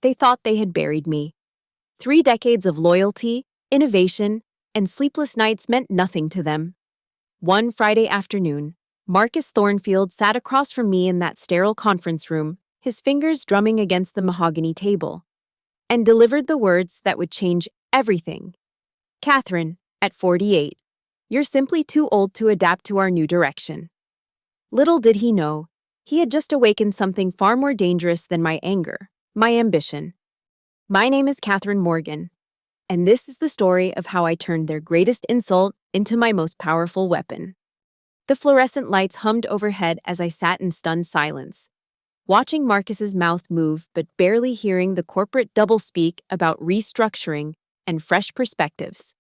they thought they had buried me. 3 decades of loyalty, innovation, and sleepless nights meant nothing to them. One Friday afternoon, Marcus Thornfield sat across from me in that sterile conference room, his fingers drumming against the mahogany table, and delivered the words that would change everything. "Catherine, at 48, you're simply too old to adapt to our new direction." Little did he know, he had just awakened something far more dangerous than my anger, my ambition. My name is Catherine Morgan, and this is the story of how I turned their greatest insult into my most powerful weapon. The fluorescent lights hummed overhead as I sat in stunned silence, watching Marcus's mouth move but barely hearing the corporate doublespeak about restructuring and fresh perspectives.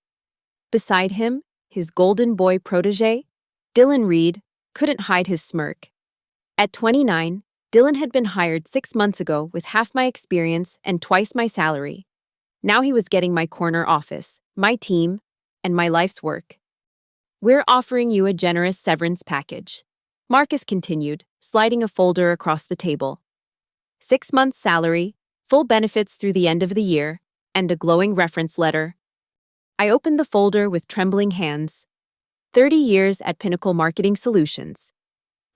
Beside him, his golden boy protege, Dylan Reed, couldn't hide his smirk. At 29, Dylan had been hired 6 months ago with half my experience and twice my salary. Now he was getting my corner office, my team, and my life's work. "We're offering you a generous severance package," Marcus continued, sliding a folder across the table. 6 months' salary, full benefits through the end of the year, and a glowing reference letter. I opened the folder with trembling hands. 30 years at Pinnacle Marketing Solutions.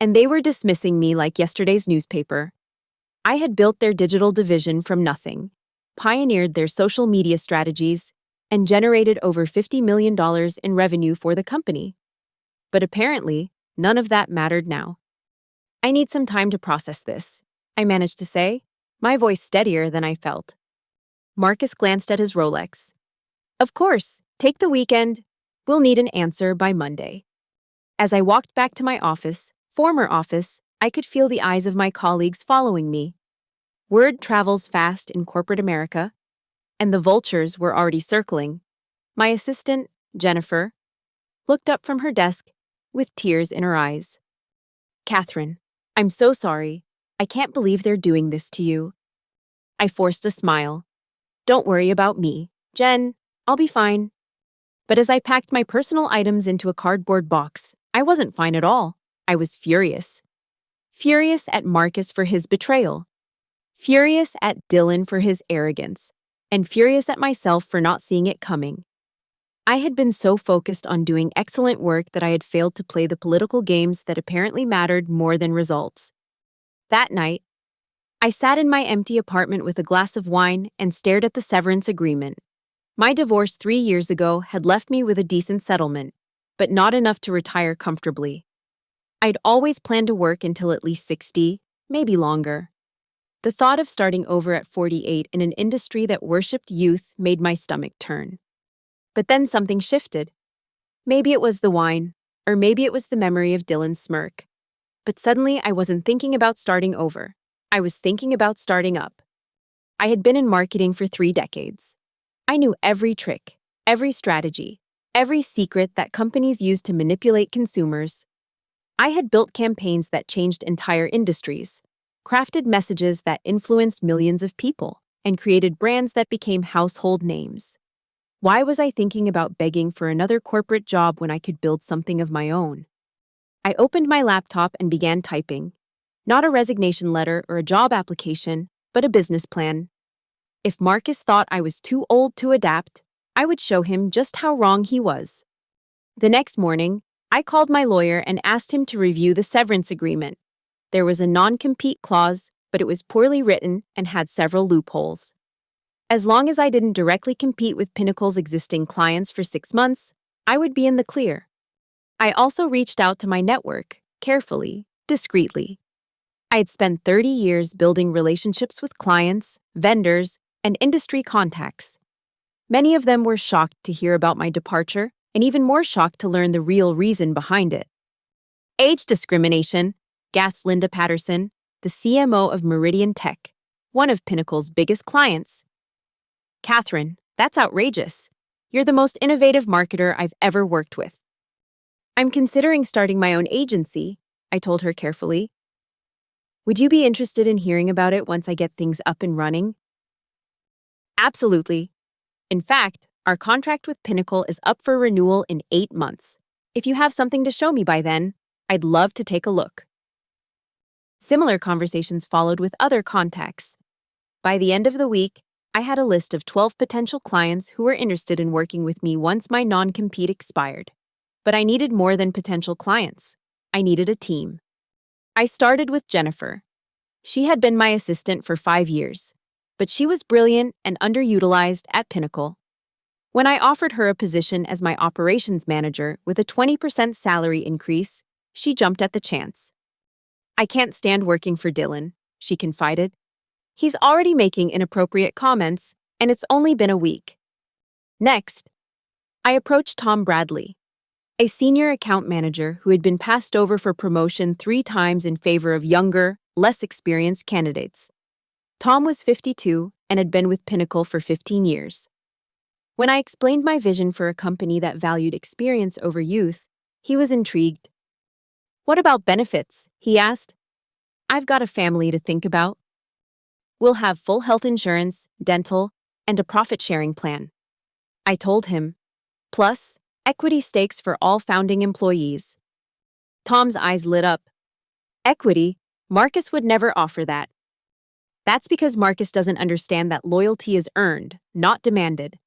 And they were dismissing me like yesterday's newspaper. I had built their digital division from nothing, pioneered their social media strategies, and generated over $50 million in revenue for the company. But apparently, none of that mattered now. "I need some time to process this," I managed to say, my voice steadier than I felt. Marcus glanced at his Rolex. "Of course, take the weekend. We'll need an answer by Monday." As I walked back to my former office, I could feel the eyes of my colleagues following me. Word travels fast in corporate America, and the vultures were already circling. My assistant, Jennifer, looked up from her desk with tears in her eyes. "Catherine, I'm so sorry. I can't believe they're doing this to you." I forced a smile. "Don't worry about me, Jen. I'll be fine." But as I packed my personal items into a cardboard box, I wasn't fine at all. I was furious. Furious at Marcus for his betrayal. Furious at Dylan for his arrogance. And furious at myself for not seeing it coming. I had been so focused on doing excellent work that I had failed to play the political games that apparently mattered more than results. That night, I sat in my empty apartment with a glass of wine and stared at the severance agreement. My divorce 3 years ago had left me with a decent settlement, but not enough to retire comfortably. I'd always planned to work until at least 60, maybe longer. The thought of starting over at 48 in an industry that worshipped youth made my stomach turn. But then something shifted. Maybe it was the wine, or maybe it was the memory of Dylan's smirk. But suddenly I wasn't thinking about starting over. I was thinking about starting up. I had been in marketing for 3 decades. I knew every trick, every strategy, every secret that companies use to manipulate consumers. I had built campaigns that changed entire industries, crafted messages that influenced millions of people, and created brands that became household names. Why was I thinking about begging for another corporate job when I could build something of my own? I opened my laptop and began typing. Not a resignation letter or a job application, but a business plan. If Marcus thought I was too old to adapt, I would show him just how wrong he was. The next morning, I called my lawyer and asked him to review the severance agreement. There was a non-compete clause, but it was poorly written and had several loopholes. As long as I didn't directly compete with Pinnacle's existing clients for 6 months, I would be in the clear. I also reached out to my network, carefully, discreetly. I had spent 30 years building relationships with clients, vendors, and industry contacts. Many of them were shocked to hear about my departure, and even more shocked to learn the real reason behind it. "Age discrimination," gasped Linda Patterson, the CMO of Meridian Tech, one of Pinnacle's biggest clients. "Catherine, that's outrageous. You're the most innovative marketer I've ever worked with." "I'm considering starting my own agency," I told her carefully. "Would you be interested in hearing about it once I get things up and running?" "Absolutely. In fact, our contract with Pinnacle is up for renewal in 8 months. If you have something to show me by then, I'd love to take a look." Similar conversations followed with other contacts. By the end of the week, I had a list of 12 potential clients who were interested in working with me once my non-compete expired. But I needed more than potential clients. I needed a team. I started with Jennifer. She had been my assistant for 5 years, but she was brilliant and underutilized at Pinnacle. When I offered her a position as my operations manager with a 20% salary increase, she jumped at the chance. "I can't stand working for Dylan," she confided. "He's already making inappropriate comments, and it's only been a week." Next, I approached Tom Bradley, a senior account manager who had been passed over for promotion 3 times in favor of younger, less experienced candidates. Tom was 52 and had been with Pinnacle for 15 years. When I explained my vision for a company that valued experience over youth, he was intrigued. "What about benefits?" he asked. "I've got a family to think about." "We'll have full health insurance, dental, and a profit-sharing plan," I told him. "Plus, equity stakes for all founding employees." Tom's eyes lit up. "Equity? Marcus would never offer that." "That's because Marcus doesn't understand that loyalty is earned, not demanded."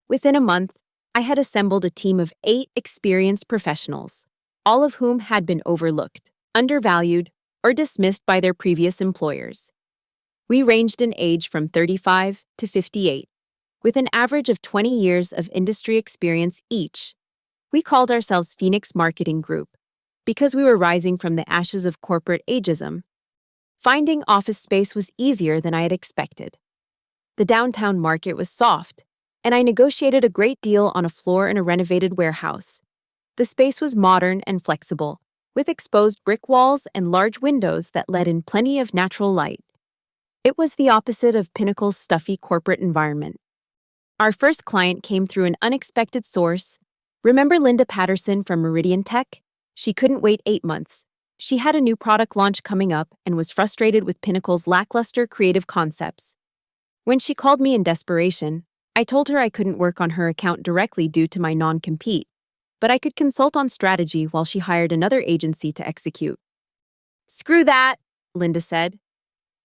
Within a month, I had assembled a team of 8 experienced professionals, all of whom had been overlooked, undervalued, or dismissed by their previous employers. We ranged in age from 35 to 58, with an average of 20 years of industry experience each. We called ourselves Phoenix Marketing Group because we were rising from the ashes of corporate ageism. Finding office space was easier than I had expected. The downtown market was soft, and I negotiated a great deal on a floor in a renovated warehouse. The space was modern and flexible, with exposed brick walls and large windows that let in plenty of natural light. It was the opposite of Pinnacle's stuffy corporate environment. Our first client came through an unexpected source. Remember Linda Patterson from Meridian Tech? She couldn't wait 8 months. She had a new product launch coming up and was frustrated with Pinnacle's lackluster creative concepts. When she called me in desperation, I told her I couldn't work on her account directly due to my non-compete, but I could consult on strategy while she hired another agency to execute. "Screw that," Linda said.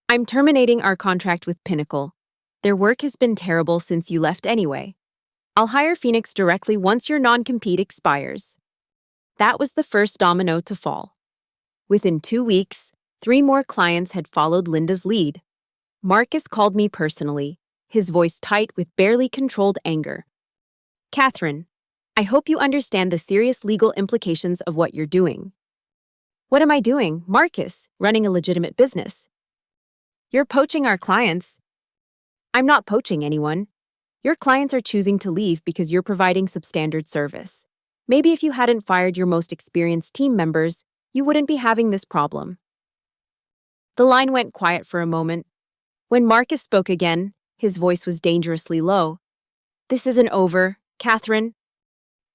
"I'm terminating our contract with Pinnacle. Their work has been terrible since you left anyway. I'll hire Phoenix directly once your non-compete expires." That was the first domino to fall. Within 2 weeks, 3 more clients had followed Linda's lead. Marcus called me personally, his voice tight with barely controlled anger. "Catherine, I hope you understand the serious legal implications of what you're doing." "What am I doing, Marcus? Running a legitimate business." "You're poaching our clients." "I'm not poaching anyone. Your clients are choosing to leave because you're providing substandard service. Maybe if you hadn't fired your most experienced team members, you wouldn't be having this problem." The line went quiet for a moment. When Marcus spoke again, his voice was dangerously low. "This isn't over, Catherine."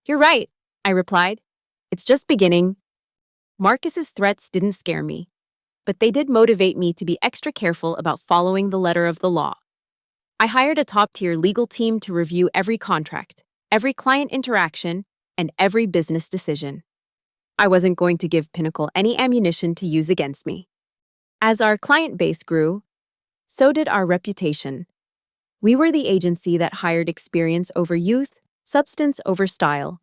"You're right," I replied. "It's just beginning." Marcus's threats didn't scare me, but they did motivate me to be extra careful about following the letter of the law. I hired a top-tier legal team to review every contract, every client interaction, and every business decision. I wasn't going to give Pinnacle any ammunition to use against me. As our client base grew, so did our reputation. We were the agency that hired experience over youth, substance over style.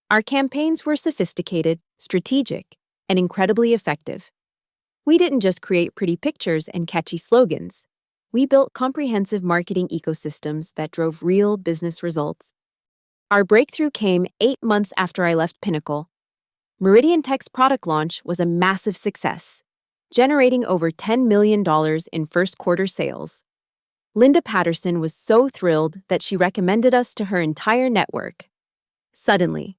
Our campaigns were sophisticated, strategic, and incredibly effective. We didn't just create pretty pictures and catchy slogans. We built comprehensive marketing ecosystems that drove real business results. Our breakthrough came 8 months after I left Pinnacle. Meridian Tech's product launch was a massive success, generating over $10 million in first-quarter sales. Linda Patterson was so thrilled that she recommended us to her entire network. Suddenly,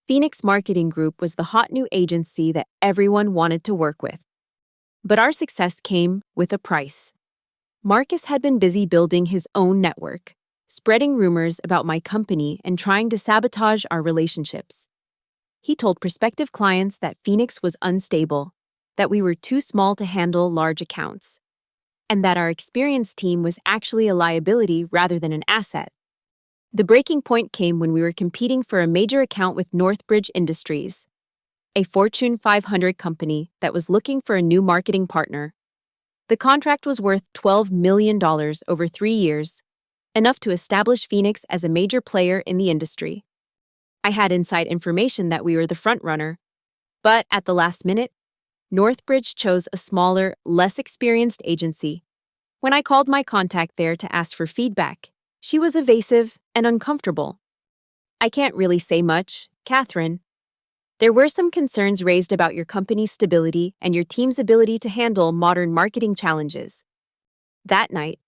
Phoenix Marketing Group was the hot new agency that everyone wanted to work with. But our success came with a price. Marcus had been busy building his own network, spreading rumors about my company and trying to sabotage our relationships. He told prospective clients that Phoenix was unstable, that we were too small to handle large accounts, and that our experienced team was actually a liability rather than an asset. The breaking point came when we were competing for a major account with Northbridge Industries, a Fortune 500 company that was looking for a new marketing partner. The contract was worth $12 million over 3 years, enough to establish Phoenix as a major player in the industry. I had inside information that we were the frontrunner, but at the last minute, Northbridge chose a smaller, less experienced agency. When I called my contact there to ask for feedback, she was evasive and uncomfortable. I can't really say much, Catherine. There were some concerns raised about your company's stability and your team's ability to handle modern marketing challenges. That night,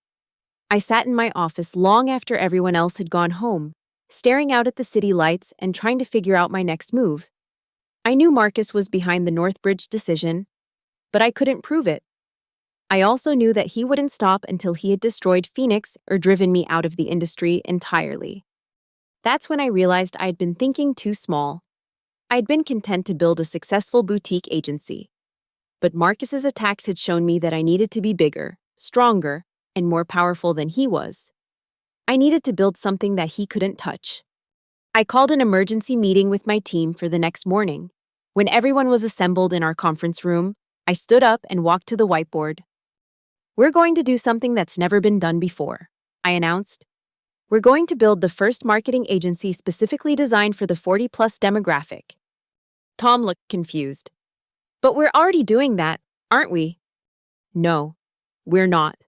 I sat in my office long after everyone else had gone home, staring out at the city lights and trying to figure out my next move. I knew Marcus was behind the Northbridge decision, but I couldn't prove it. I also knew that he wouldn't stop until he had destroyed Phoenix or driven me out of the industry entirely. That's when I realized I had been thinking too small. I had been content to build a successful boutique agency. But Marcus's attacks had shown me that I needed to be bigger, stronger, and more powerful than he was. I needed to build something that he couldn't touch. I called an emergency meeting with my team for the next morning. When everyone was assembled in our conference room, I stood up and walked to the whiteboard. "We're going to do something that's never been done before," I announced. "We're going to build the first marketing agency specifically designed for the 40-plus demographic." Tom looked confused. "But we're already doing that, aren't we?" "No, we're not.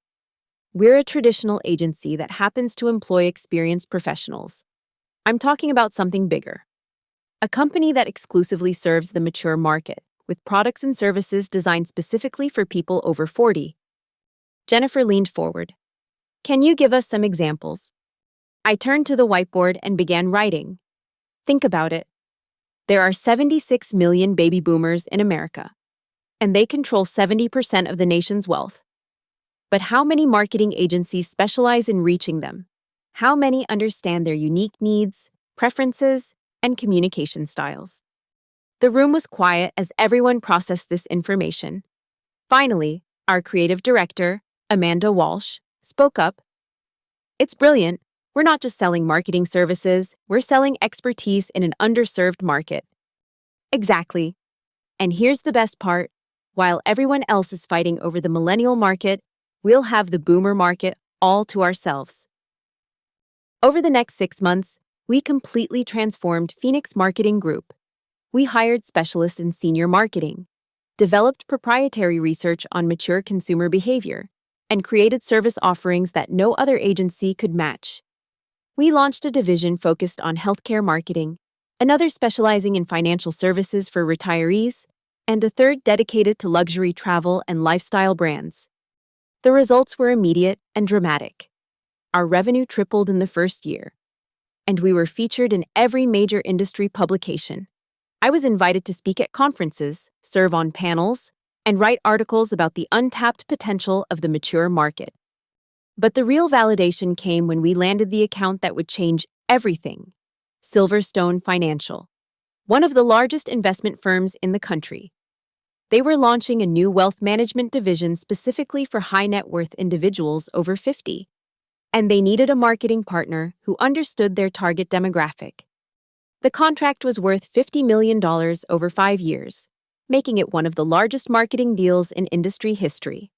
We're a traditional agency that happens to employ experienced professionals. I'm talking about something bigger. A company that exclusively serves the mature market, with products and services designed specifically for people over 40. Jennifer leaned forward. "Can you give us some examples?" I turned to the whiteboard and began writing. Think about it. There are 76 million baby boomers in America, and they control 70% of the nation's wealth. But how many marketing agencies specialize in reaching them? How many understand their unique needs, preferences, and communication styles? The room was quiet as everyone processed this information. Finally, our creative director, Amanda Walsh, spoke up. "It's brilliant. We're not just selling marketing services, we're selling expertise in an underserved market." Exactly. And here's the best part. While everyone else is fighting over the millennial market, we'll have the boomer market all to ourselves. Over the next 6 months, we completely transformed Phoenix Marketing Group. We hired specialists in senior marketing, developed proprietary research on mature consumer behavior, and created service offerings that no other agency could match. We launched a division focused on healthcare marketing, another specializing in financial services for retirees, and a third dedicated to luxury travel and lifestyle brands. The results were immediate and dramatic. Our revenue tripled in the first year, and we were featured in every major industry publication. I was invited to speak at conferences, serve on panels, and write articles about the untapped potential of the mature market. But the real validation came when we landed the account that would change everything: Silverstone Financial, one of the largest investment firms in the country. They were launching a new wealth management division specifically for high-net-worth individuals over 50, and they needed a marketing partner who understood their target demographic. The contract was worth $50 million over 5 years, making it one of the largest marketing deals in industry history.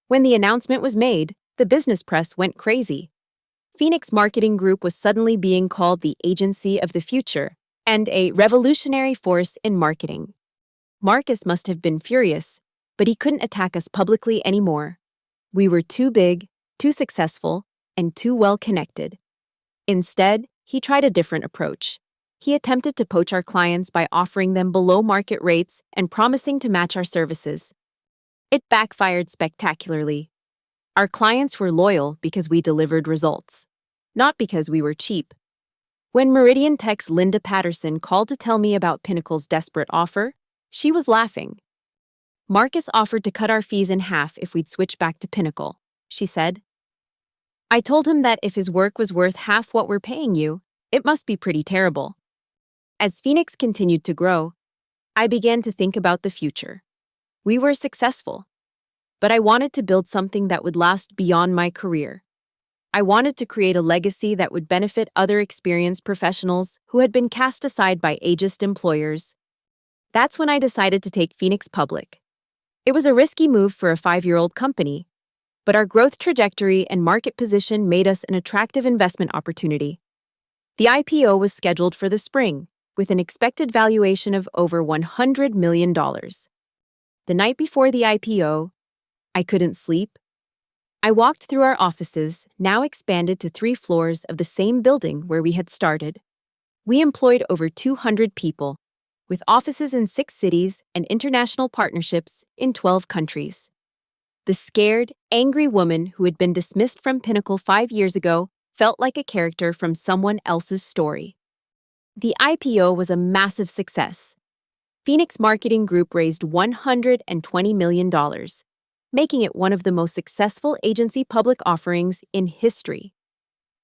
When the announcement was made, the business press went crazy. Phoenix Marketing Group was suddenly being called the agency of the future and a revolutionary force in marketing. Marcus must have been furious, but he couldn't attack us publicly anymore. We were too big, too successful, and too well connected. Instead, he tried a different approach. He attempted to poach our clients by offering them below-market rates and promising to match our services. It backfired spectacularly. Our clients were loyal because we delivered results, not because we were cheap. When Meridian Tech's Linda Patterson called to tell me about Pinnacle's desperate offer, she was laughing. "Marcus offered to cut our fees in half if we'd switch back to Pinnacle," she said. I told him that if his work was worth half what we're paying you, it must be pretty terrible. As Phoenix continued to grow, I began to think about the future. We were successful, but I wanted to build something that would last beyond my career. I wanted to create a legacy that would benefit other experienced professionals who had been cast aside by ageist employers. That's when I decided to take Phoenix public. It was a risky move for a 5-year-old company, but our growth trajectory and market position made us an attractive investment opportunity. The IPO was scheduled for the spring, with an expected valuation of over $100 million. The night before the IPO, I couldn't sleep. I walked through our offices, now expanded to 3 floors of the same building where we had started. We employed over 200 people, with offices in 6 cities and international partnerships in 12 countries. The scared, angry woman who had been dismissed from Pinnacle 5 years ago felt like a character from someone else's story. The IPO was a massive success. Phoenix Marketing Group raised $120 million, making it one of the most successful agency public offerings in history.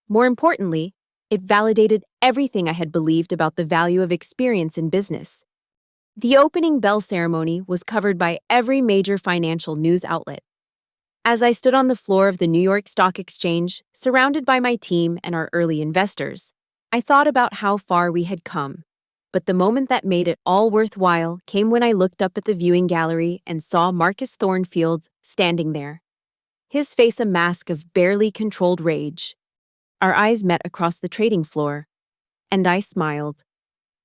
More importantly, it validated everything I had believed about the value of experience in business. The opening bell ceremony was covered by every major financial news outlet. As I stood on the floor of the New York Stock Exchange, surrounded by my team and our early investors, I thought about how far we had come. But the moment that made it all worthwhile came when I looked up at the viewing gallery and saw Marcus Thornfield standing there, his face a mask of barely controlled rage. Our eyes met across the trading floor, and I smiled.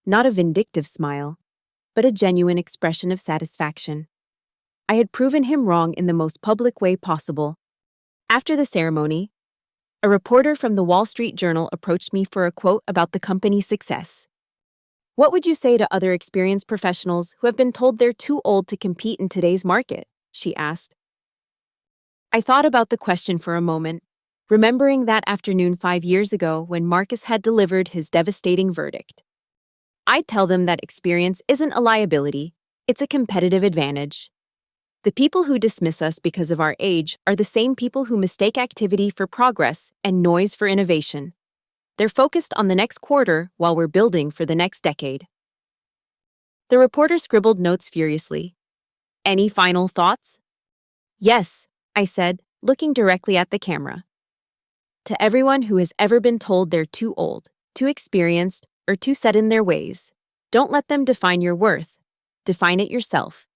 Not a vindictive smile, but a genuine expression of satisfaction. I had proven him wrong in the most public way possible. After the ceremony, a reporter from the Wall Street Journal approached me for a quote about the company's success. "What would you say to other experienced professionals who have been told they're too old to compete in today's market?" she asked. I thought about the question for a moment, remembering that afternoon 5 years ago when Marcus had delivered his devastating verdict. I'd tell them that experience isn't a liability, it's a competitive advantage. The people who dismiss us because of our age are the same people who mistake activity for progress and noise for innovation. They're focused on the next quarter while we're building for the next decade. The reporter scribbled notes furiously. "Any final thoughts?" "Yes," I said, looking directly at the camera. "To everyone who has ever been told they're too old, too experienced, or too set in their ways, don't let them define your worth. Define it yourself."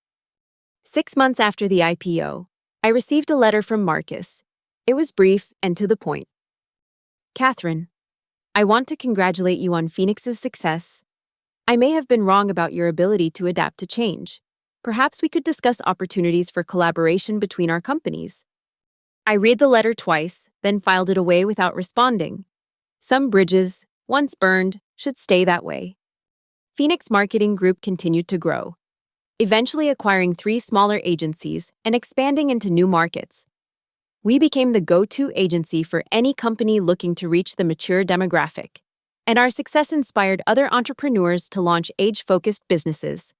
6 months after the IPO, I received a letter from Marcus. It was brief and to the point. "Catherine, I want to congratulate you on Phoenix's success. I may have been wrong about your ability to adapt to change. Perhaps we could discuss opportunities for collaboration between our companies." I read the letter twice, then filed it away without responding. Some bridges, once burned, should stay that way. Phoenix Marketing Group continued to grow, eventually acquiring 3 smaller agencies and expanding into new markets. We became the go-to agency for any company looking to reach the mature demographic, and our success inspired other entrepreneurs to launch age-focused businesses.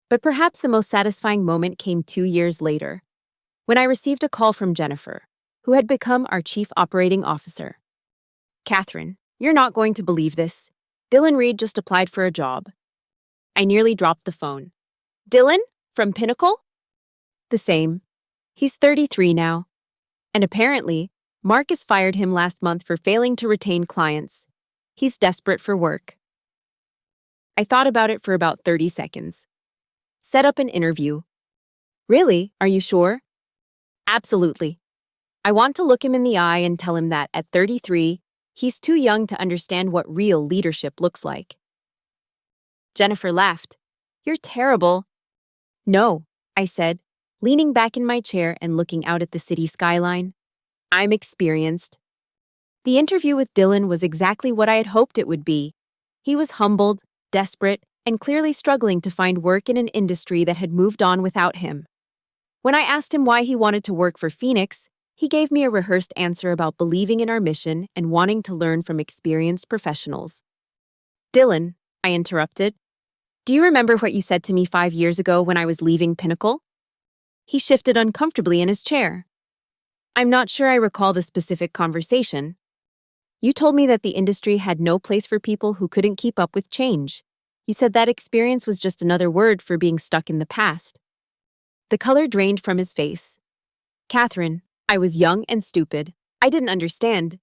But perhaps the most satisfying moment came 2 years later, when I received a call from Jennifer, who had become our Chief Operating Officer. "Catherine, you're not going to believe this. Dylan Reed just applied for a job." I nearly dropped the phone. "Dylan? From Pinnacle?" "The same. He's 33 now. And apparently, Marcus fired him last month for failing to retain clients. He's desperate for work." I thought about it for about 30 seconds. "Set up an interview." "Really? Are you sure?" "Absolutely. I want to look him in the eye and tell him that at 33, he's too young to understand what real leadership looks like." Jennifer laughed. "You're terrible." "No," I said, leaning back in my chair and looking out at the city skyline. "I'm experienced." The interview with Dylan was exactly what I had hoped it would be. He was humbled, desperate, and clearly struggling to find work in an industry that had moved on without him. When I asked him why he wanted to work for Phoenix, he gave me a rehearsed answer about believing in our mission and wanting to learn from experienced professionals. "Dylan," I interrupted, "do you remember what you said to me 5 years ago when I was leaving Pinnacle?" He shifted uncomfortably in his chair. "I'm not sure I recall the specific conversation. You told me that the industry had no place for people who couldn't keep up with change. You said that experience was just another word for being stuck in the past." The color drained from his face. "Catherine, I was young and stupid. I didn't understand.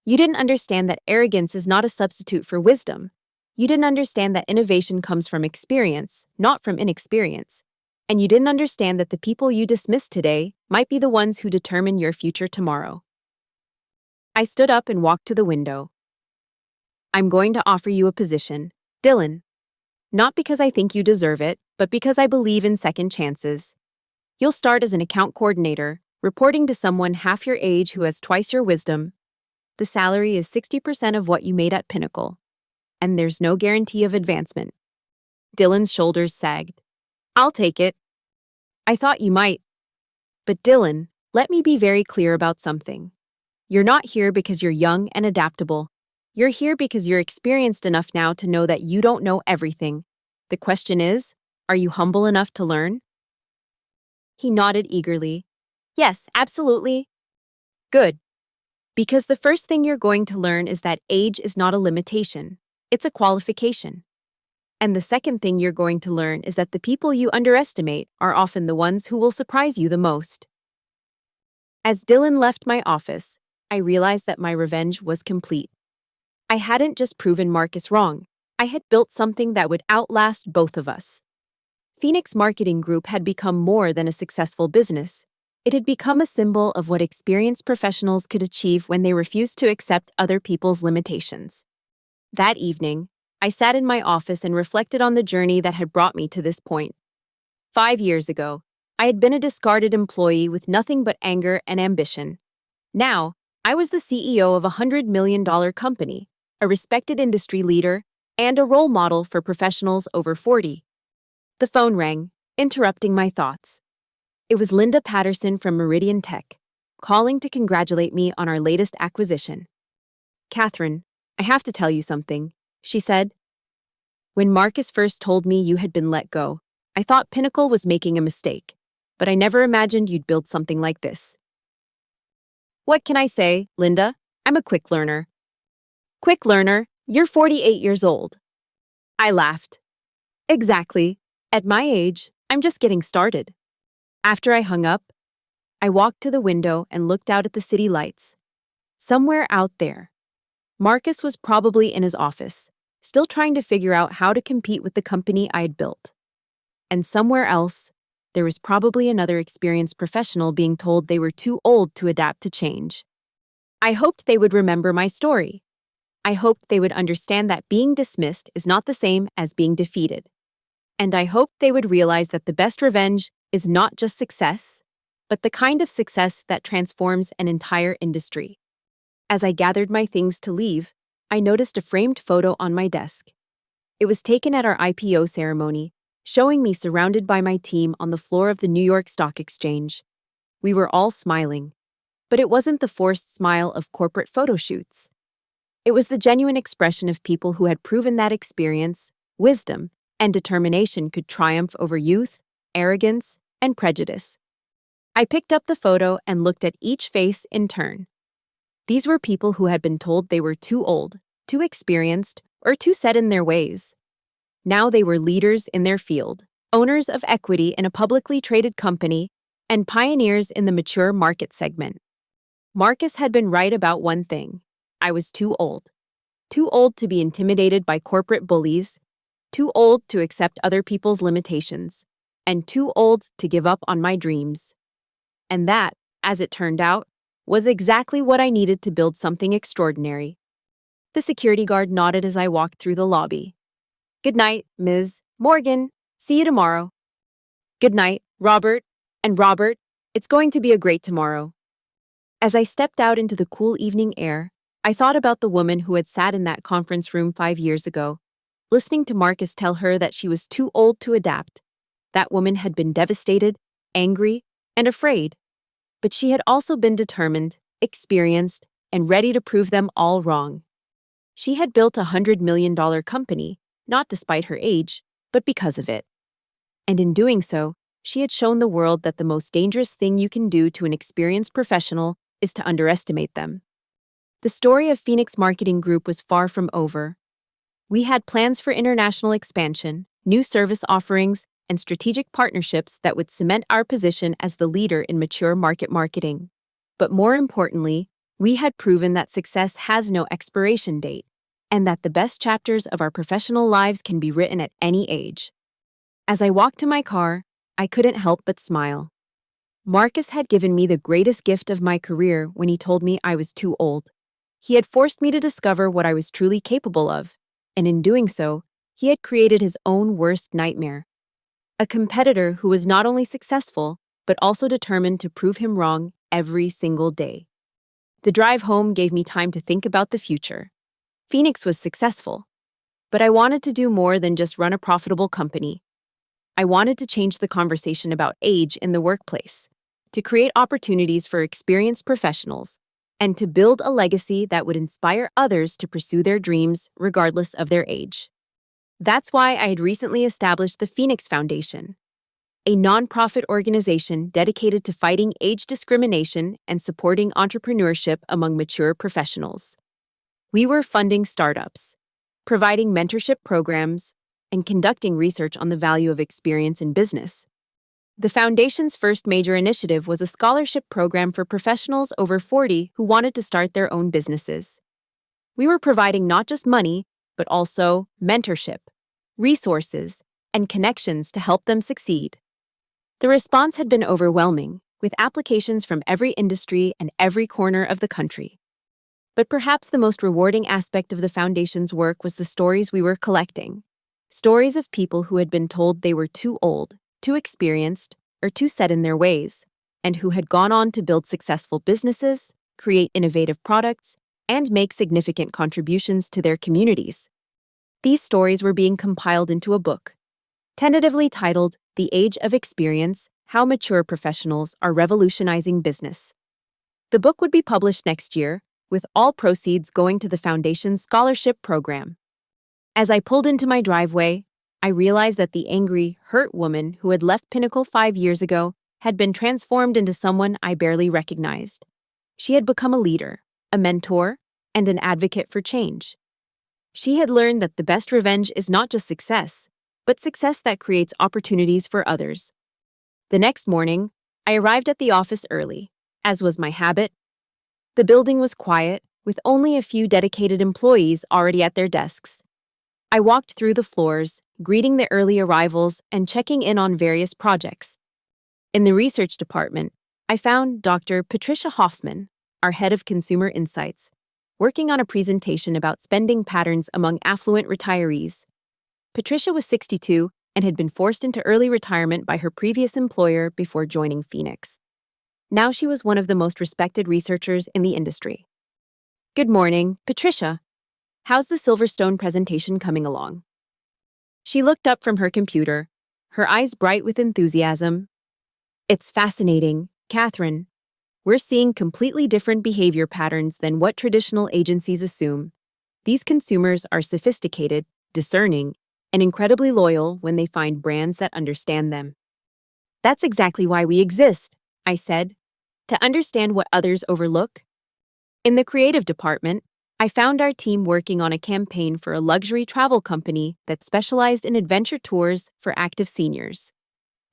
You didn't understand that arrogance is not a substitute for wisdom. You didn't understand that innovation comes from experience, not from inexperience. And you didn't understand that the people you dismissed today might be the ones who determine your future tomorrow. I stood up and walked to the window. I'm going to offer you a position, Dylan. Not because I think you deserve it, but because I believe in second chances. You'll start as an account coordinator, reporting to someone half your age who has twice your wisdom. The salary is 60% of what you made at Pinnacle. And there's no guarantee of advancement. Dylan's shoulders sagged. I'll take it. I thought you might. But Dylan, let me be very clear about something. You're not here because you're young and adaptable. You're here because you're experienced enough now to know that you don't know everything. The question is, are you humble enough to learn? He nodded eagerly. Yes, absolutely. Good. Because the first thing you're going to learn is that age is not a limitation. It's a qualification. And the second thing you're going to learn is that the people you underestimate are often the ones who will surprise you the most. As Dylan left my office, I realized that my revenge was complete. I hadn't just proven Marcus wrong. I had built something that would outlast both of us. Phoenix Marketing Group had become more than a successful business. It had become a symbol of what experienced professionals could achieve when they refused to accept other people's limitations. That evening, I sat in my office and reflected on the journey that had brought me to this point. 5 years ago, I had been a discarded employee with nothing but anger and ambition. Now, I was the CEO of a $100 million company, a respected industry leader, and a role model for professionals over 40. The phone rang, interrupting my thoughts. It was Linda Patterson from Meridian Tech, calling to congratulate me on our latest acquisition. Catherine, I have to tell you something, she said. When Marcus first told me you had been let go, I thought Pinnacle was making a mistake, but I never imagined you'd build something like this. What can I say, Linda? I'm a quick learner. Quick learner, you're 48 years old. I laughed. Exactly. At my age, I'm just getting started. After I hung up, I walked to the window and looked out at the city lights. Somewhere out there, Marcus was probably in his office, still trying to figure out how to compete with the company I had built. And somewhere else, there was probably another experienced professional being told they were too old to adapt to change. I hoped they would remember my story. I hoped they would understand that being dismissed is not the same as being defeated. And I hoped they would realize that the best revenge is not just success, but the kind of success that transforms an entire industry. As I gathered my things to leave, I noticed a framed photo on my desk. It was taken at our IPO ceremony, showing me surrounded by my team on the floor of the New York Stock Exchange. We were all smiling, but it wasn't the forced smile of corporate photo shoots. It was the genuine expression of people who had proven that experience, wisdom, and determination could triumph over youth, arrogance, and prejudice. I picked up the photo and looked at each face in turn. These were people who had been told they were too old, too experienced, or too set in their ways. Now they were leaders in their field, owners of equity in a publicly traded company, and pioneers in the mature market segment. Marcus had been right about one thing. I was too old. Too old to be intimidated by corporate bullies, too old to accept other people's limitations, and too old to give up on my dreams. And that, as it turned out, was exactly what I needed to build something extraordinary. The security guard nodded as I walked through the lobby. Good night, Ms. Morgan. See you tomorrow. Good night, Robert. And Robert, it's going to be a great tomorrow. As I stepped out into the cool evening air, I thought about the woman who had sat in that conference room 5 years ago, listening to Marcus tell her that she was too old to adapt. That woman had been devastated, angry, and afraid. But she had also been determined, experienced, and ready to prove them all wrong. She had built a $100 million company, not despite her age, but because of it. And in doing so, she had shown the world that the most dangerous thing you can do to an experienced professional is to underestimate them. The story of Phoenix Marketing Group was far from over. We had plans for international expansion, new service offerings, and strategic partnerships that would cement our position as the leader in mature market marketing. But more importantly, we had proven that success has no expiration date, and that the best chapters of our professional lives can be written at any age. As I walked to my car, I couldn't help but smile. Marcus had given me the greatest gift of my career when he told me I was too old. He had forced me to discover what I was truly capable of, and in doing so, he had created his own worst nightmare. A competitor who was not only successful, but also determined to prove him wrong every single day. The drive home gave me time to think about the future. Phoenix was successful, but I wanted to do more than just run a profitable company. I wanted to change the conversation about age in the workplace, to create opportunities for experienced professionals, and to build a legacy that would inspire others to pursue their dreams regardless of their age. That's why I had recently established the Phoenix Foundation, a nonprofit organization dedicated to fighting age discrimination and supporting entrepreneurship among mature professionals. We were funding startups, providing mentorship programs, and conducting research on the value of experience in business. The Foundation's first major initiative was a scholarship program for professionals over 40 who wanted to start their own businesses. We were providing not just money, but also mentorship, resources, and connections to help them succeed. The response had been overwhelming, with applications from every industry and every corner of the country. But perhaps the most rewarding aspect of the Foundation's work was the stories we were collecting. Stories of people who had been told they were too old, too experienced, or too set in their ways, and who had gone on to build successful businesses, create innovative products, and make significant contributions to their communities. These stories were being compiled into a book, tentatively titled The Age of Experience: How Mature Professionals Are Revolutionizing Business. The book would be published next year, with all proceeds going to the Foundation's scholarship program. As I pulled into my driveway, I realized that the angry, hurt woman who had left Pinnacle 5 years ago had been transformed into someone I barely recognized. She had become a leader, a mentor, and an advocate for change. She had learned that the best revenge is not just success, but success that creates opportunities for others. The next morning, I arrived at the office early, as was my habit. The building was quiet, with only a few dedicated employees already at their desks. I walked through the floors, greeting the early arrivals and checking in on various projects. In the research department, I found Dr. Patricia Hoffman, our head of consumer insights, working on a presentation about spending patterns among affluent retirees. Patricia was 62 and had been forced into early retirement by her previous employer before joining Phoenix. Now she was one of the most respected researchers in the industry. "Good morning, Patricia. How's the Silverstone presentation coming along?" She looked up from her computer, her eyes bright with enthusiasm. "It's fascinating, Catherine. We're seeing completely different behavior patterns than what traditional agencies assume. These consumers are sophisticated, discerning, and incredibly loyal when they find brands that understand them." "That's exactly why we exist," I said, "to understand what others overlook." In the creative department, I found our team working on a campaign for a luxury travel company that specialized in adventure tours for active seniors.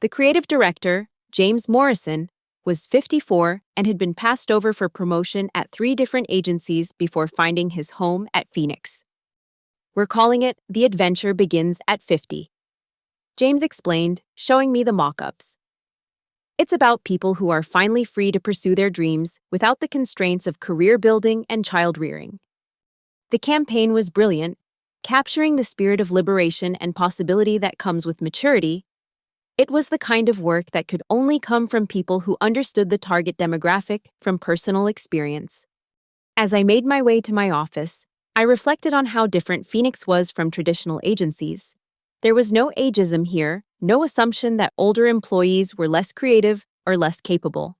The creative director, James Morrison, was 54 and had been passed over for promotion at 3 different agencies before finding his home at Phoenix. "We're calling it The Adventure Begins at 50. James explained, showing me the mock-ups. "It's about people who are finally free to pursue their dreams without the constraints of career building and child rearing." The campaign was brilliant, capturing the spirit of liberation and possibility that comes with maturity. It was the kind of work that could only come from people who understood the target demographic from personal experience. As I made my way to my office, I reflected on how different Phoenix was from traditional agencies. There was no ageism here, no assumption that older employees were less creative or less capable.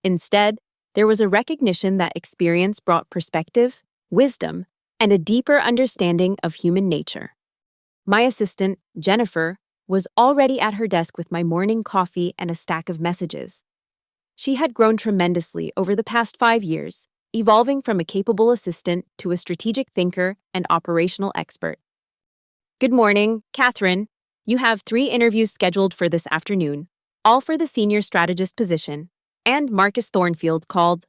Instead, there was a recognition that experience brought perspective, wisdom, and a deeper understanding of human nature. My assistant, Jennifer, was already at her desk with my morning coffee and a stack of messages. She had grown tremendously over the past 5 years, evolving from a capable assistant to a strategic thinker and operational expert. "Good morning, Catherine. You have 3 interviews scheduled for this afternoon, all for the senior strategist position, and Marcus Thornfield called."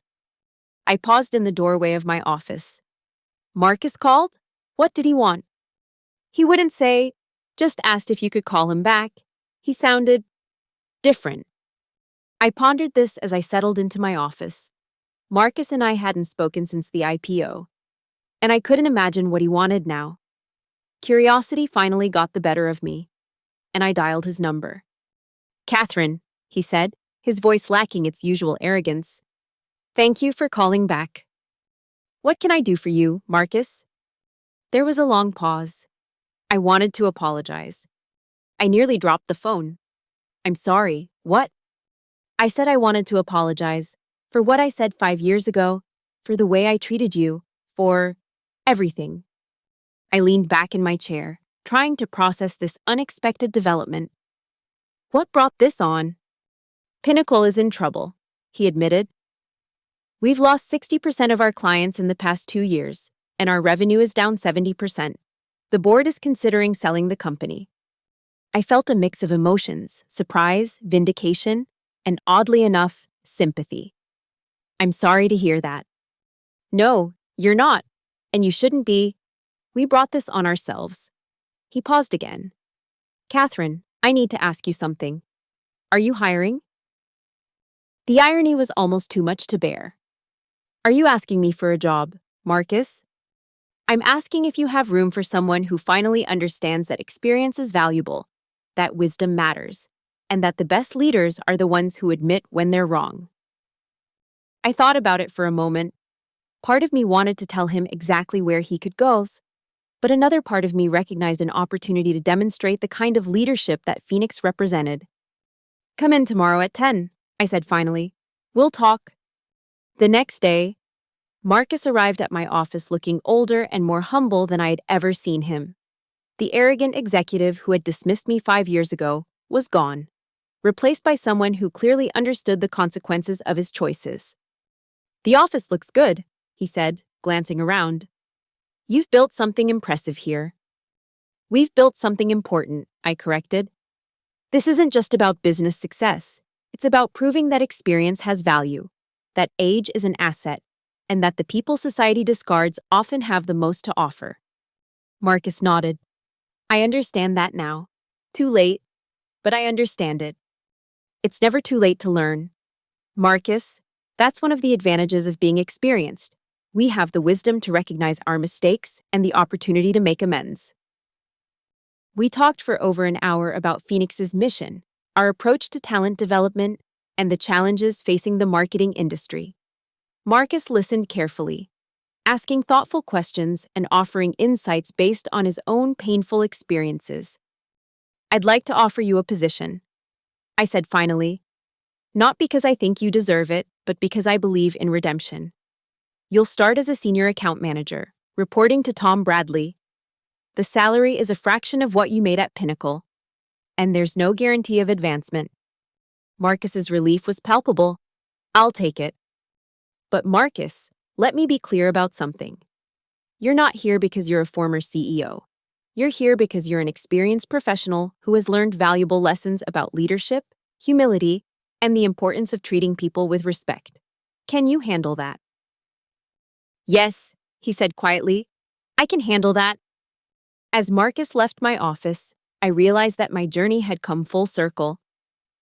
I paused in the doorway of my office. "Marcus called? What did he want?" "He wouldn't say, just asked if you could call him back. He sounded different. I pondered this as I settled into my office. Marcus and I hadn't spoken since the IPO, and I couldn't imagine what he wanted now. Curiosity finally got the better of me, and I dialed his number. "Catherine," he said, his voice lacking its usual arrogance. "Thank you for calling back." "What can I do for you, Marcus?" There was a long pause. I wanted to apologize. I nearly dropped the phone. "I'm sorry, what?" I said I wanted to apologize for what I said 5 years ago, for the way I treated you, for everything. I leaned back in my chair, trying to process this unexpected development. "What brought this on?" "Pinnacle is in trouble," he admitted. "We've lost 60% of our clients in the past 2 years, and our revenue is down 70%. The board is considering selling the company." I felt a mix of emotions: surprise, vindication, and oddly enough, sympathy. "I'm sorry to hear that." "No, you're not, and you shouldn't be. We brought this on ourselves." He paused again. "Catherine, I need to ask you something. Are you hiring?" The irony was almost too much to bear. "Are you asking me for a job, Marcus?" "I'm asking if you have room for someone who finally understands that experience is valuable, that wisdom matters, and that the best leaders are the ones who admit when they're wrong." I thought about it for a moment. Part of me wanted to tell him exactly where he could go, but another part of me recognized an opportunity to demonstrate the kind of leadership that Phoenix represented. "Come in tomorrow at 10, I said finally. "We'll talk." The next day, Marcus arrived at my office looking older and more humble than I had ever seen him. The arrogant executive who had dismissed me 5 years ago was gone, replaced by someone who clearly understood the consequences of his choices. "The office looks good," he said, glancing around. "You've built something impressive here." "We've built something important," I corrected. "This isn't just about business success. It's about proving that experience has value, that age is an asset, and that the people society discards often have the most to offer." Marcus nodded. "I understand that now. Too late, but I understand it. It's never too late to learn. Marcus, that's one of the advantages of being experienced. We have the wisdom to recognize our mistakes and the opportunity to make amends." We talked for over an hour about Phoenix's mission, our approach to talent development, and the challenges facing the marketing industry. Marcus listened carefully, asking thoughtful questions and offering insights based on his own painful experiences. "I'd like to offer you a position," I said finally. "Not because I think you deserve it, but because I believe in redemption. You'll start as a senior account manager, reporting to Tom Bradley. The salary is a fraction of what you made at Pinnacle, and there's no guarantee of advancement." Marcus's relief was palpable. "I'll take it." "But Marcus, let me be clear about something. You're not here because you're a former CEO. You're here because you're an experienced professional who has learned valuable lessons about leadership, humility, and the importance of treating people with respect. Can you handle that?" "Yes," he said quietly. "I can handle that." As Marcus left my office, I realized that my journey had come full circle.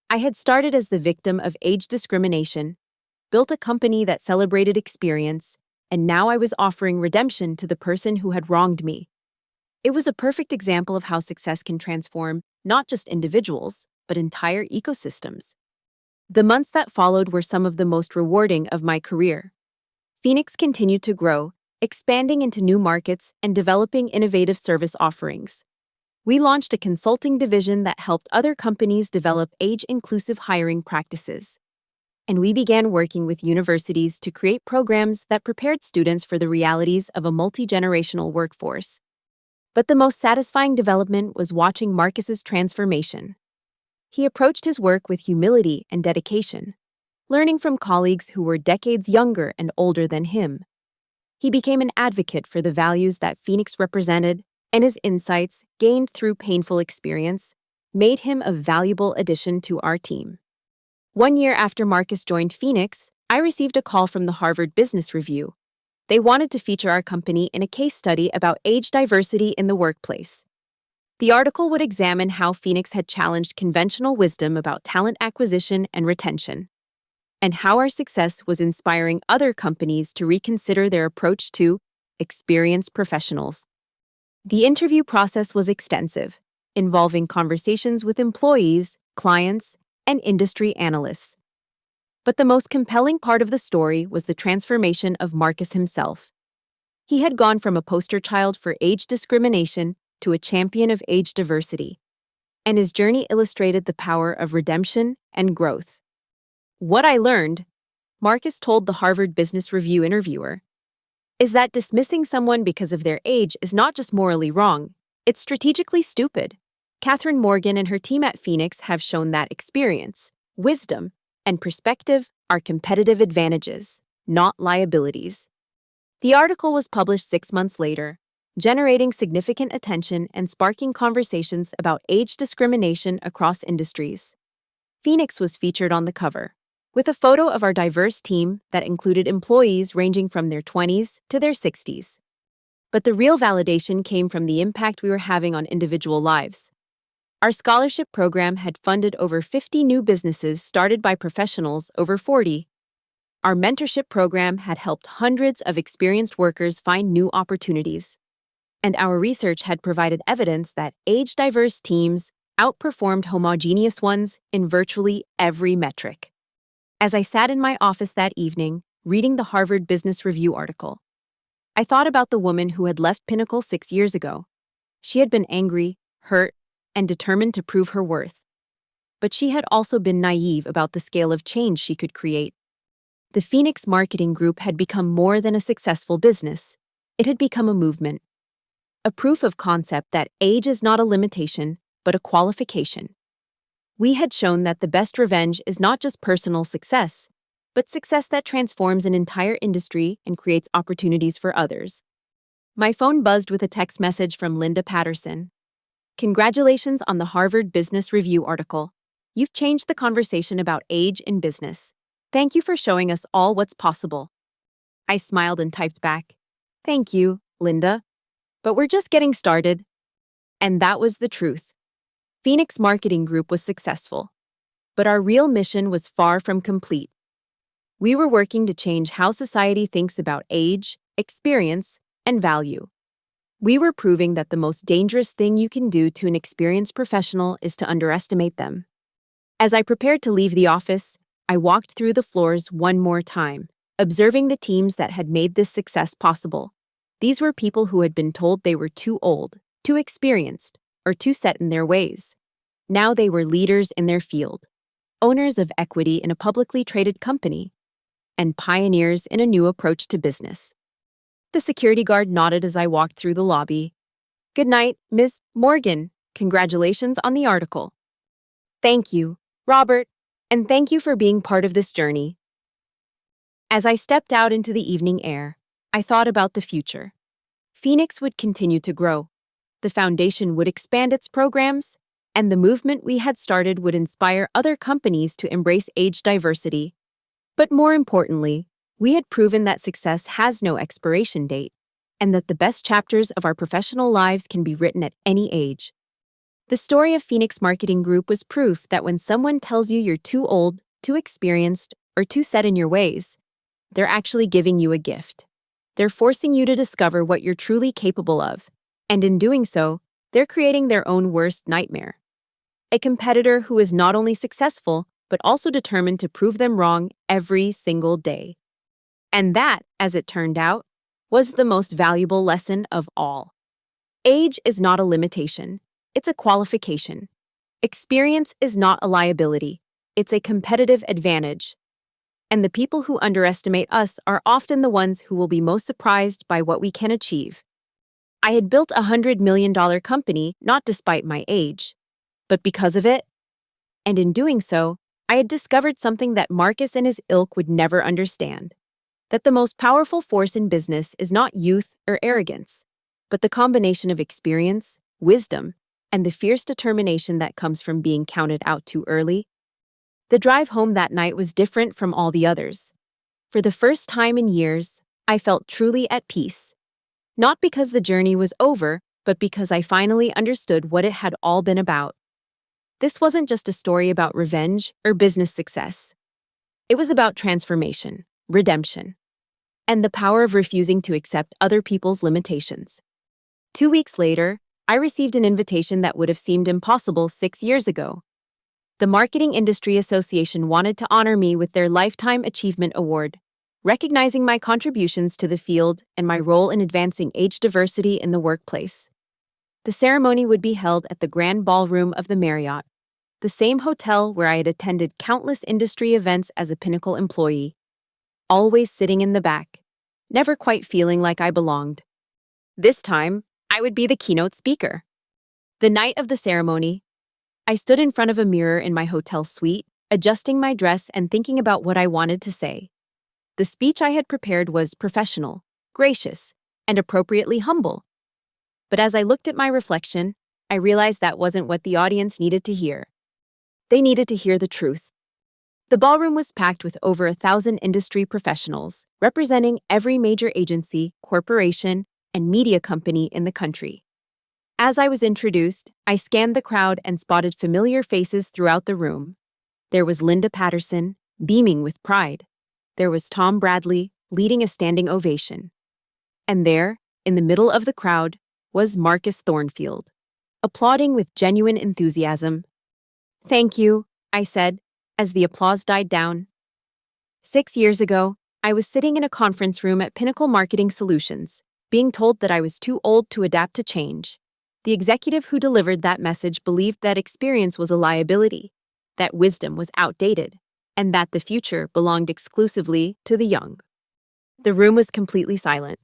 I had started as the victim of age discrimination, built a company that celebrated experience, and now I was offering redemption to the person who had wronged me. It was a perfect example of how success can transform not just individuals, but entire ecosystems. The months that followed were some of the most rewarding of my career. Phoenix continued to grow, expanding into new markets and developing innovative service offerings. We launched a consulting division that helped other companies develop age-inclusive hiring practices. And we began working with universities to create programs that prepared students for the realities of a multi-generational workforce. But the most satisfying development was watching Marcus's transformation. He approached his work with humility and dedication, learning from colleagues who were decades younger and older than him. He became an advocate for the values that Phoenix represented, and his insights, gained through painful experience, made him a valuable addition to our team. 1 year after Marcus joined Phoenix, I received a call from the Harvard Business Review. They wanted to feature our company in a case study about age diversity in the workplace. The article would examine how Phoenix had challenged conventional wisdom about talent acquisition and retention, and how our success was inspiring other companies to reconsider their approach to experienced professionals. The interview process was extensive, involving conversations with employees, clients, and industry analysts. But the most compelling part of the story was the transformation of Marcus himself. He had gone from a poster child for age discrimination to a champion of age diversity, and his journey illustrated the power of redemption and growth. What I learned, Marcus told the Harvard Business Review interviewer, is that dismissing someone because of their age is not just morally wrong, it's strategically stupid. Catherine Morgan and her team at Phoenix have shown that experience, wisdom, and perspective are competitive advantages, not liabilities. The article was published 6 months later, generating significant attention and sparking conversations about age discrimination across industries. Phoenix was featured on the cover, with a photo of our diverse team that included employees ranging from their 20s to their 60s. But the real validation came from the impact we were having on individual lives. Our scholarship program had funded over 50 new businesses started by professionals over 40. Our mentorship program had helped hundreds of experienced workers find new opportunities. And our research had provided evidence that age-diverse teams outperformed homogeneous ones in virtually every metric. As I sat in my office that evening, reading the Harvard Business Review article, I thought about the woman who had left Pinnacle 6 years ago. She had been angry, hurt, and determined to prove her worth. But she had also been naive about the scale of change she could create. The Phoenix Marketing Group had become more than a successful business. It had become a movement. A proof of concept that age is not a limitation, but a qualification. We had shown that the best revenge is not just personal success, but success that transforms an entire industry and creates opportunities for others. My phone buzzed with a text message from Linda Patterson. Congratulations on the Harvard Business Review article. You've changed the conversation about age in business. Thank you for showing us all what's possible. I smiled and typed back, "Thank you, Linda. But we're just getting started." And that was the truth. Phoenix Marketing Group was successful, but our real mission was far from complete. We were working to change how society thinks about age, experience, and value. We were proving that the most dangerous thing you can do to an experienced professional is to underestimate them. As I prepared to leave the office, I walked through the floors one more time, observing the teams that had made this success possible. These were people who had been told they were too old, too experienced, or too set in their ways. Now they were leaders in their field, owners of equity in a publicly traded company, and pioneers in a new approach to business. The security guard nodded as I walked through the lobby. "Good night, Ms. Morgan. Congratulations on the article." "Thank you, Robert, and thank you for being part of this journey." As I stepped out into the evening air, I thought about the future. Phoenix would continue to grow. The foundation would expand its programs, and the movement we had started would inspire other companies to embrace age diversity. But more importantly, we had proven that success has no expiration date, and that the best chapters of our professional lives can be written at any age. The story of Phoenix Marketing Group was proof that when someone tells you you're too old, too experienced, or too set in your ways, they're actually giving you a gift. They're forcing you to discover what you're truly capable of, and in doing so, they're creating their own worst nightmare. A competitor who is not only successful, but also determined to prove them wrong every single day. And that, as it turned out, was the most valuable lesson of all. Age is not a limitation, it's a qualification. Experience is not a liability, it's a competitive advantage. And the people who underestimate us are often the ones who will be most surprised by what we can achieve. I had built a $100 million company not despite my age, but because of it. And in doing so, I had discovered something that Marcus and his ilk would never understand. That the most powerful force in business is not youth or arrogance, but the combination of experience, wisdom, and the fierce determination that comes from being counted out too early. The drive home that night was different from all the others. For the first time in years, I felt truly at peace. Not because the journey was over, but because I finally understood what it had all been about. This wasn't just a story about revenge or business success. It was about transformation, redemption, and the power of refusing to accept other people's limitations. 2 weeks later, I received an invitation that would have seemed impossible 6 years ago. The Marketing Industry Association wanted to honor me with their Lifetime Achievement Award, recognizing my contributions to the field and my role in advancing age diversity in the workplace. The ceremony would be held at the Grand Ballroom of the Marriott, the same hotel where I had attended countless industry events as a Pinnacle employee, always sitting in the back, never quite feeling like I belonged. This time, I would be the keynote speaker. The night of the ceremony, I stood in front of a mirror in my hotel suite, adjusting my dress and thinking about what I wanted to say. The speech I had prepared was professional, gracious, and appropriately humble. But as I looked at my reflection, I realized that wasn't what the audience needed to hear. They needed to hear the truth. The ballroom was packed with over 1,000 industry professionals, representing every major agency, corporation, and media company in the country. As I was introduced, I scanned the crowd and spotted familiar faces throughout the room. There was Linda Patterson, beaming with pride. There was Tom Bradley, leading a standing ovation. And there, in the middle of the crowd, was Marcus Thornfield, applauding with genuine enthusiasm. "Thank you," I said, as the applause died down. 6 years ago, I was sitting in a conference room at Pinnacle Marketing Solutions, being told that I was too old to adapt to change. The executive who delivered that message believed that experience was a liability, that wisdom was outdated, and that the future belonged exclusively to the young. The room was completely silent.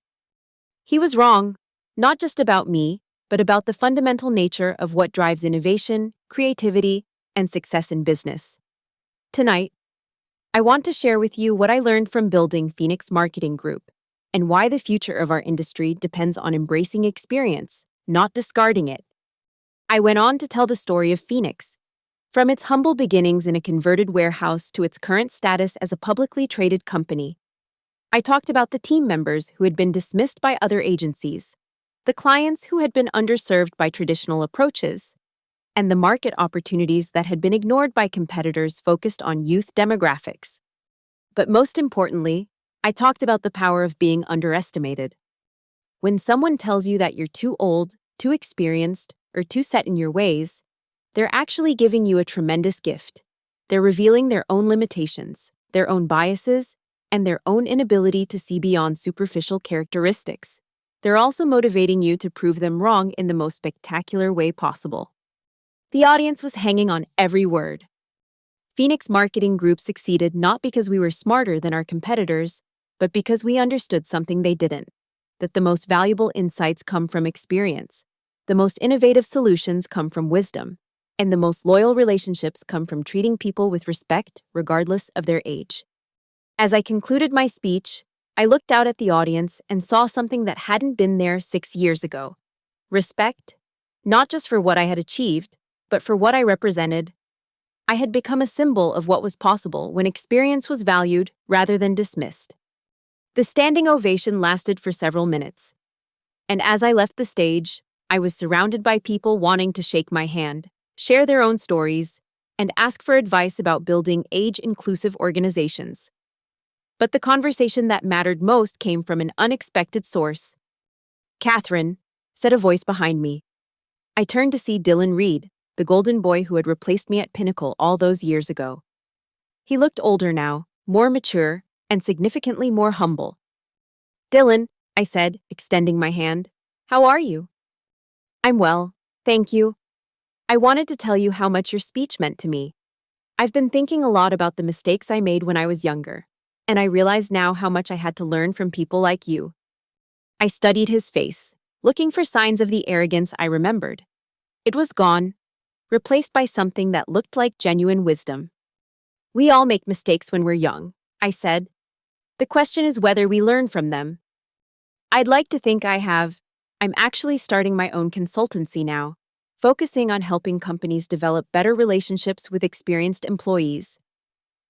He was wrong, not just about me, but about the fundamental nature of what drives innovation, creativity, and success in business. Tonight, I want to share with you what I learned from building Phoenix Marketing Group and why the future of our industry depends on embracing experience, not discarding it. I went on to tell the story of Phoenix, from its humble beginnings in a converted warehouse to its current status as a publicly traded company. I talked about the team members who had been dismissed by other agencies, the clients who had been underserved by traditional approaches, and the market opportunities that had been ignored by competitors focused on youth demographics. But most importantly, I talked about the power of being underestimated. When someone tells you that you're too old, too experienced, or too set in your ways, they're actually giving you a tremendous gift. They're revealing their own limitations, their own biases, and their own inability to see beyond superficial characteristics. They're also motivating you to prove them wrong in the most spectacular way possible. The audience was hanging on every word. Phoenix Marketing Group succeeded not because we were smarter than our competitors, but because we understood something they didn't: that the most valuable insights come from experience, the most innovative solutions come from wisdom, and the most loyal relationships come from treating people with respect regardless of their age. As I concluded my speech, I looked out at the audience and saw something that hadn't been there 6 years ago: respect, not just for what I had achieved, but for what I represented. I had become a symbol of what was possible when experience was valued rather than dismissed. The standing ovation lasted for several minutes, and as I left the stage, I was surrounded by people wanting to shake my hand, share their own stories, and ask for advice about building age-inclusive organizations. But the conversation that mattered most came from an unexpected source. "Catherine," said a voice behind me. I turned to see Dylan Reed, the golden boy who had replaced me at Pinnacle all those years ago. He looked older now, more mature, and significantly more humble. "Dylan," I said, extending my hand, "how are you?" "I'm well, thank you. I wanted to tell you how much your speech meant to me. I've been thinking a lot about the mistakes I made when I was younger, and I realize now how much I had to learn from people like you." I studied his face, looking for signs of the arrogance I remembered. It was gone, replaced by something that looked like genuine wisdom. "We all make mistakes when we're young," I said. "The question is whether we learn from them." "I'd like to think I have. I'm actually starting my own consultancy now, focusing on helping companies develop better relationships with experienced employees.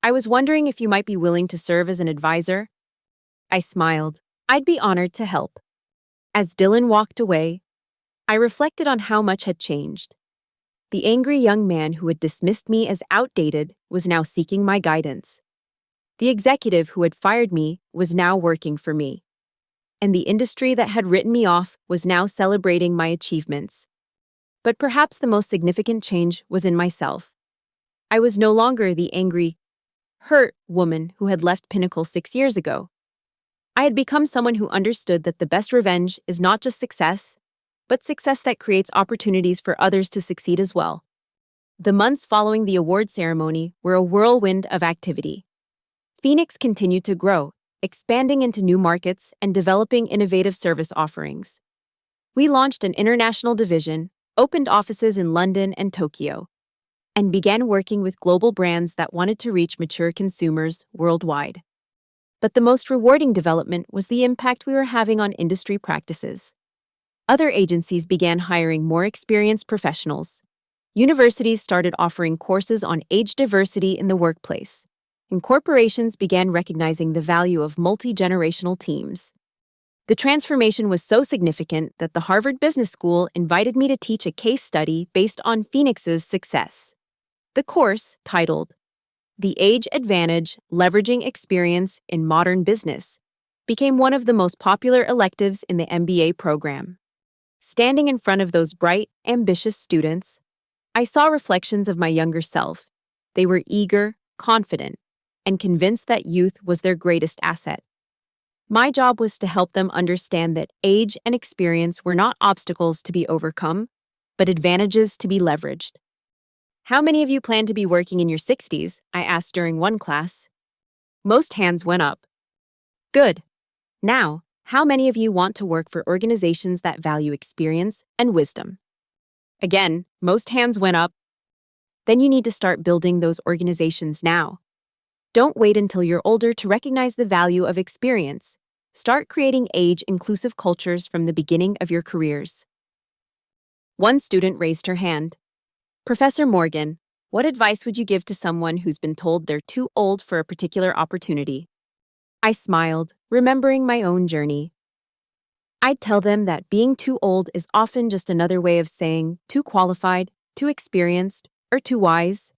I was wondering if you might be willing to serve as an advisor." I smiled. "I'd be honored to help." As Dylan walked away, I reflected on how much had changed. The angry young man who had dismissed me as outdated was now seeking my guidance. The executive who had fired me was now working for me. And the industry that had written me off was now celebrating my achievements. But perhaps the most significant change was in myself. I was no longer the angry, hurt woman who had left Pinnacle 6 years ago. I had become someone who understood that the best revenge is not just success, but success that creates opportunities for others to succeed as well. The months following the award ceremony were a whirlwind of activity. Phoenix continued to grow, expanding into new markets and developing innovative service offerings. We launched an international division, opened offices in London and Tokyo, and began working with global brands that wanted to reach mature consumers worldwide. But the most rewarding development was the impact we were having on industry practices. Other agencies began hiring more experienced professionals. Universities started offering courses on age diversity in the workplace, and corporations began recognizing the value of multi-generational teams. The transformation was so significant that the Harvard Business School invited me to teach a case study based on Phoenix's success. The course, titled The Age Advantage: Leveraging Experience in Modern Business, became one of the most popular electives in the MBA program. Standing in front of those bright, ambitious students, I saw reflections of my younger self. They were eager, confident, and convinced that youth was their greatest asset. My job was to help them understand that age and experience were not obstacles to be overcome, but advantages to be leveraged. How many of you plan to be working in your 60s? I asked during one class. Most hands went up. Good. Now, how many of you want to work for organizations that value experience and wisdom? Again, most hands went up. Then you need to start building those organizations now. Don't wait until you're older to recognize the value of experience. Start creating age-inclusive cultures from the beginning of your careers. One student raised her hand. Professor Morgan, what advice would you give to someone who's been told they're too old for a particular opportunity? I smiled, remembering my own journey. I'd tell them that being too old is often just another way of saying too qualified, too experienced, or too wise.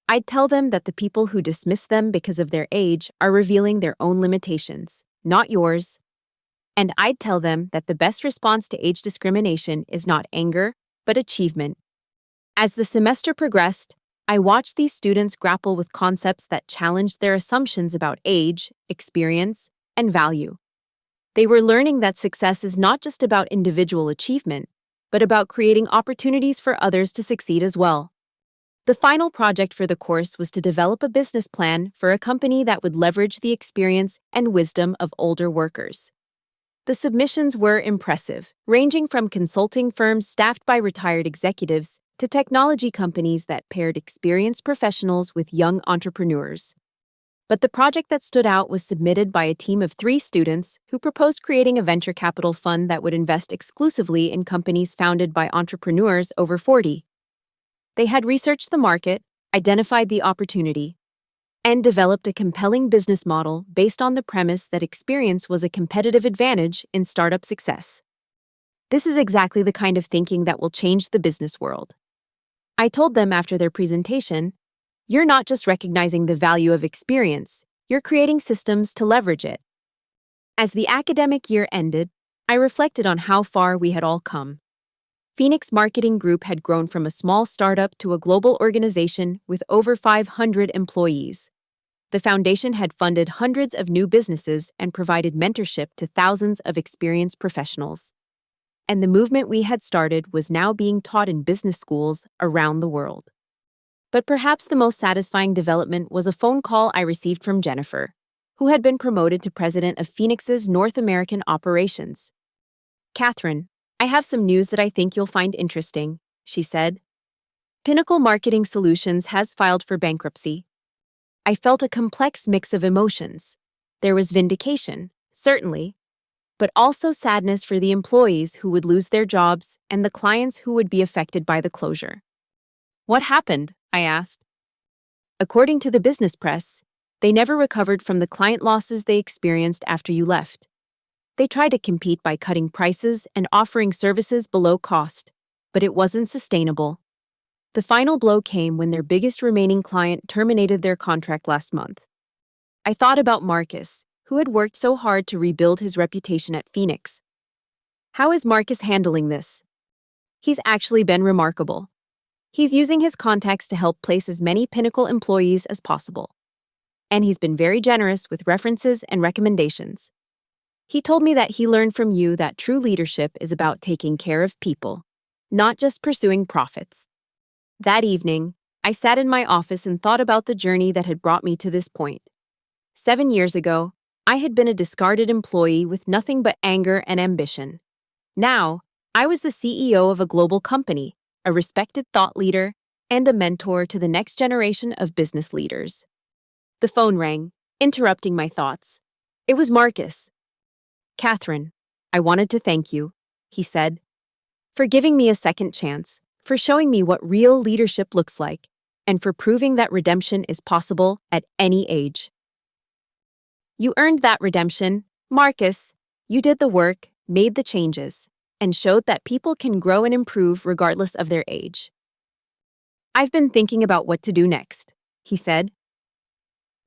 I'd tell them that the people who dismiss them because of their age are revealing their own limitations, not yours. And I'd tell them that the best response to age discrimination is not anger, but achievement. As the semester progressed, I watched these students grapple with concepts that challenged their assumptions about age, experience, and value. They were learning that success is not just about individual achievement, but about creating opportunities for others to succeed as well. The final project for the course was to develop a business plan for a company that would leverage the experience and wisdom of older workers. The submissions were impressive, ranging from consulting firms staffed by retired executives to technology companies that paired experienced professionals with young entrepreneurs. But the project that stood out was submitted by a team of 3 students who proposed creating a venture capital fund that would invest exclusively in companies founded by entrepreneurs over 40. They had researched the market, identified the opportunity, and developed a compelling business model based on the premise that experience was a competitive advantage in startup success. This is exactly the kind of thinking that will change the business world. I told them after their presentation, you're not just recognizing the value of experience, you're creating systems to leverage it. As the academic year ended, I reflected on how far we had all come. Phoenix Marketing Group had grown from a small startup to a global organization with over 500 employees. The foundation had funded hundreds of new businesses and provided mentorship to thousands of experienced professionals. And the movement we had started was now being taught in business schools around the world. But perhaps the most satisfying development was a phone call I received from Jennifer, who had been promoted to president of Phoenix's North American operations. Catherine, I have some news that I think you'll find interesting, she said. Pinnacle Marketing Solutions has filed for bankruptcy. I felt a complex mix of emotions. There was vindication, certainly, but also sadness for the employees who would lose their jobs and the clients who would be affected by the closure. What happened? I asked. According to the business press, they never recovered from the client losses they experienced after you left. They tried to compete by cutting prices and offering services below cost, but it wasn't sustainable. The final blow came when their biggest remaining client terminated their contract last month. I thought about Marcus, who had worked so hard to rebuild his reputation at Phoenix. How is Marcus handling this? He's actually been remarkable. He's using his contacts to help place as many Pinnacle employees as possible. And he's been very generous with references and recommendations. He told me that he learned from you that true leadership is about taking care of people, not just pursuing profits. That evening, I sat in my office and thought about the journey that had brought me to this point. 7 years ago, I had been a discarded employee with nothing but anger and ambition. Now, I was the CEO of a global company, a respected thought leader, and a mentor to the next generation of business leaders. The phone rang, interrupting my thoughts. It was Marcus. "Catherine, I wanted to thank you," he said, "for giving me a second chance, for showing me what real leadership looks like, and for proving that redemption is possible at any age." "You earned that redemption, Marcus. You did the work, made the changes, and showed that people can grow and improve regardless of their age." "I've been thinking about what to do next," he said.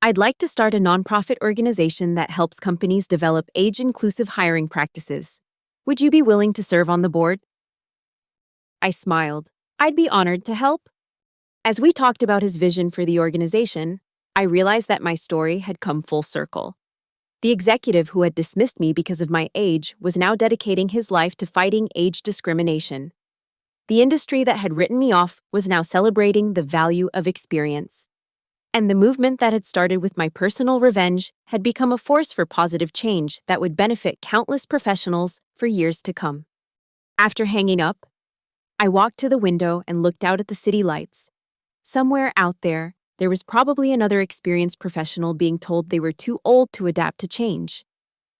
"I'd like to start a nonprofit organization that helps companies develop age-inclusive hiring practices. Would you be willing to serve on the board?" I smiled. I'd be honored to help. As we talked about his vision for the organization, I realized that my story had come full circle. The executive who had dismissed me because of my age was now dedicating his life to fighting age discrimination. The industry that had written me off was now celebrating the value of experience. And the movement that had started with my personal revenge had become a force for positive change that would benefit countless professionals for years to come. After hanging up, I walked to the window and looked out at the city lights. Somewhere out there was probably another experienced professional being told they were too old to adapt to change.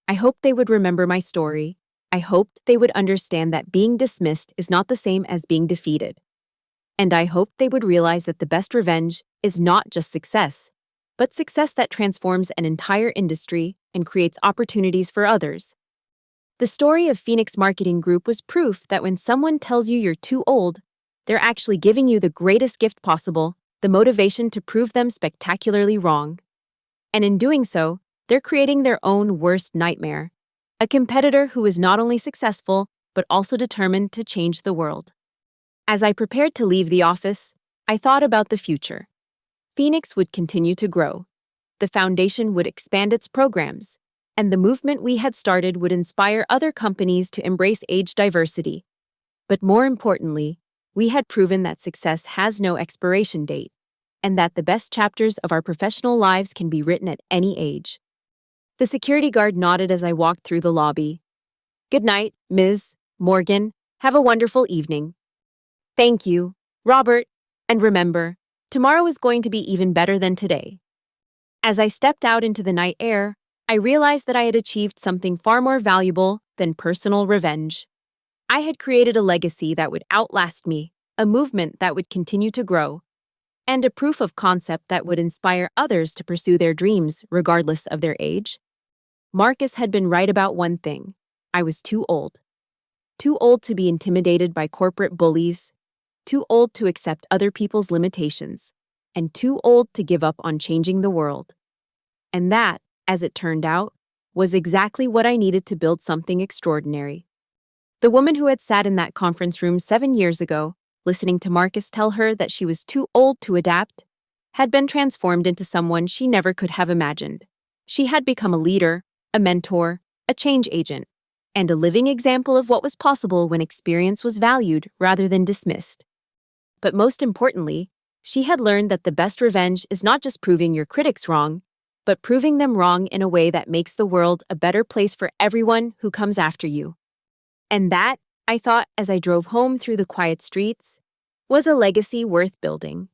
I hoped they would remember my story. I hoped they would understand that being dismissed is not the same as being defeated. And I hoped they would realize that the best revenge is not just success, but success that transforms an entire industry and creates opportunities for others. The story of Phoenix Marketing Group was proof that when someone tells you you're too old, they're actually giving you the greatest gift possible, the motivation to prove them spectacularly wrong. And in doing so, they're creating their own worst nightmare, a competitor who is not only successful, but also determined to change the world. As I prepared to leave the office, I thought about the future. Phoenix would continue to grow. The foundation would expand its programs, and the movement we had started would inspire other companies to embrace age diversity. But more importantly, we had proven that success has no expiration date, and that the best chapters of our professional lives can be written at any age. The security guard nodded as I walked through the lobby. "Good night, Ms. Morgan. Have a wonderful evening." "Thank you, Robert. And remember, tomorrow is going to be even better than today." As I stepped out into the night air, I realized that I had achieved something far more valuable than personal revenge. I had created a legacy that would outlast me, a movement that would continue to grow, and a proof of concept that would inspire others to pursue their dreams regardless of their age. Marcus had been right about one thing. I was too old. Too old to be intimidated by corporate bullies, too old to accept other people's limitations, and too old to give up on changing the world. And that, as it turned out, was exactly what I needed to build something extraordinary. The woman who had sat in that conference room 7 years ago, listening to Marcus tell her that she was too old to adapt, had been transformed into someone she never could have imagined. She had become a leader, a mentor, a change agent, and a living example of what was possible when experience was valued rather than dismissed. But most importantly, she had learned that the best revenge is not just proving your critics wrong, but proving them wrong in a way that makes the world a better place for everyone who comes after you. And that, I thought as I drove home through the quiet streets, was a legacy worth building.